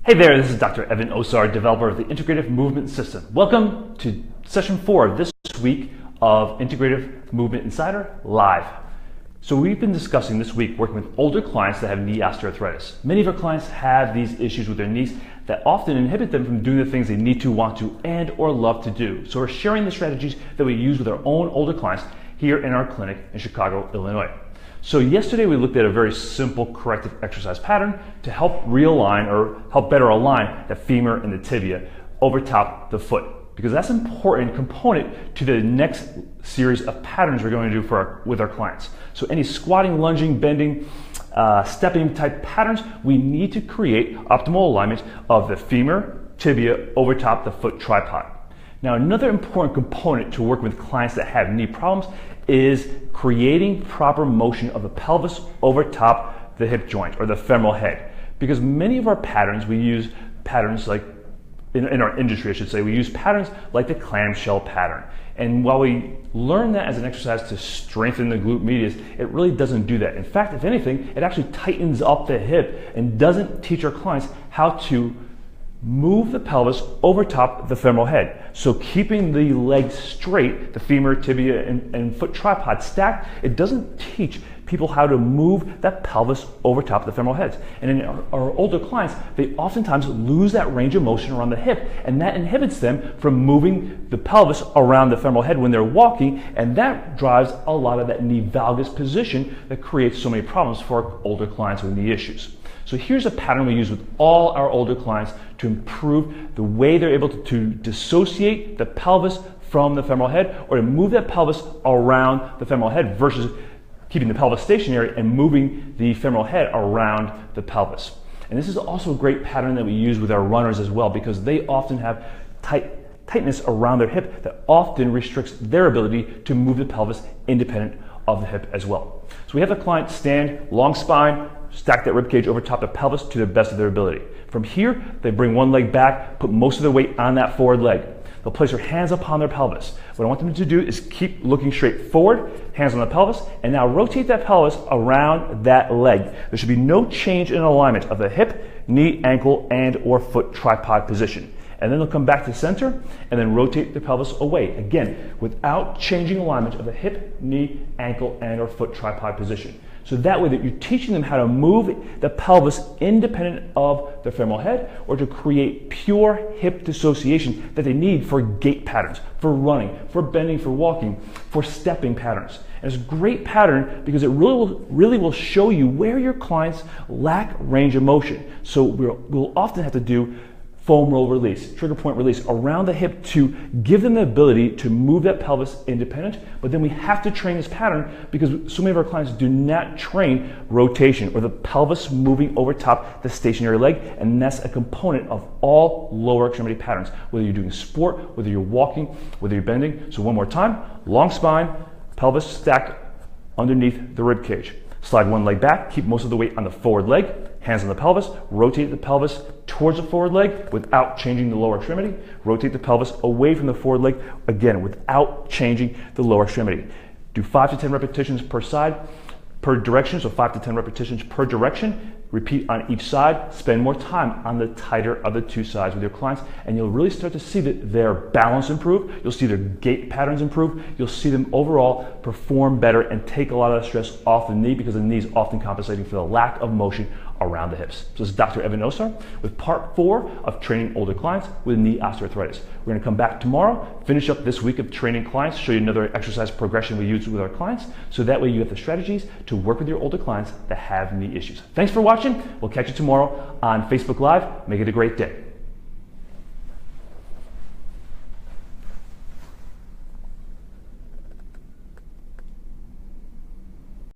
Hey there, this is Dr. Evan Osar, developer of the Integrative Movement System. Welcome to session 4 of this week of Integrative Movement Insider Live. So we've been discussing this week working with older clients that have knee osteoarthritis. Many of our clients have these issues with their knees that often inhibit them from doing the things they need to, want to, and or love to do. So we're sharing the strategies that we use with our own older clients here in our clinic in Chicago, Illinois. So yesterday we looked at a very simple corrective exercise pattern to help realign or help better align the femur and the tibia over top the foot, because that's an important component to the next series of patterns we're going to do with our clients. So any squatting, lunging, bending, stepping type patterns, we need to create optimal alignment of the femur, tibia over top the foot tripod. Now, another important component to work with clients that have knee problems is creating proper motion of the pelvis over top the hip joint or the femoral head. Because many of our patterns, we use patterns like, in our industry I should say, we use patterns like the clamshell pattern. And while we learn that as an exercise to strengthen the glute medius, it really doesn't do that. In fact, if anything, it actually tightens up the hip and doesn't teach our clients how to move the pelvis over top the femoral head. So keeping the legs straight, the femur, tibia, and foot tripod stacked, it doesn't teach people how to move that pelvis over top of the femoral heads. And in our older clients, they oftentimes lose that range of motion around the hip, and that inhibits them from moving the pelvis around the femoral head when they're walking, and that drives a lot of that knee valgus position that creates so many problems for our older clients with knee issues. So here's a pattern we use with all our older clients to improve the way they're able to dissociate the pelvis from the femoral head, or to move that pelvis around the femoral head versus keeping the pelvis stationary and moving the femoral head around the pelvis. And this is also a great pattern that we use with our runners as well, because they often have tightness around their hip that often restricts their ability to move the pelvis independent of the hip as well. So we have the client stand, long spine, stack that rib cage over top of the pelvis to the best of their ability. From here, they bring one leg back, put most of their weight on that forward leg. They'll place their hands upon their pelvis. What I want them to do is keep looking straight forward, hands on the pelvis, and now rotate that pelvis around that leg. There should be no change in alignment of the hip, knee, ankle, and or foot tripod position. And then they'll come back to center and then rotate the pelvis away, again, without changing alignment of the hip, knee, ankle, and or foot tripod position. So that way that you're teaching them how to move the pelvis independent of the femoral head, or to create pure hip dissociation that they need for gait patterns, for running, for bending, for walking, for stepping patterns. And it's a great pattern because it really will show you where your clients lack range of motion. So we'll often have to do foam roll release, trigger point release around the hip to give them the ability to move that pelvis independent. But then we have to train this pattern because so many of our clients do not train rotation or the pelvis moving over top the stationary leg, and that's a component of all lower extremity patterns, whether you're doing sport, whether you're walking, whether you're bending. So one more time, long spine, pelvis stacked underneath the rib cage. Slide one leg back, keep most of the weight on the forward leg, hands on the pelvis, rotate the pelvis towards the forward leg without changing the lower extremity, rotate the pelvis away from the forward leg, again, without changing the lower extremity. Do 5 to 10 repetitions per side, per direction, so 5 to 10 repetitions per direction. Repeat on each side. Spend more time on the tighter of the two sides with your clients, and you'll really start to see that their balance improve. You'll see their gait patterns improve. You'll see them overall perform better and take a lot of the stress off the knee, because the knee is often compensating for the lack of motion around the hips. So this is Dr. Evan Osar with part 4 of training older clients with knee osteoarthritis. We're going to come back tomorrow, finish up this week of training clients, show you another exercise progression we use with our clients, so that way you have the strategies to work with your older clients that have knee issues. Thanks for watching. We'll catch you tomorrow on Facebook Live. Make it a great day.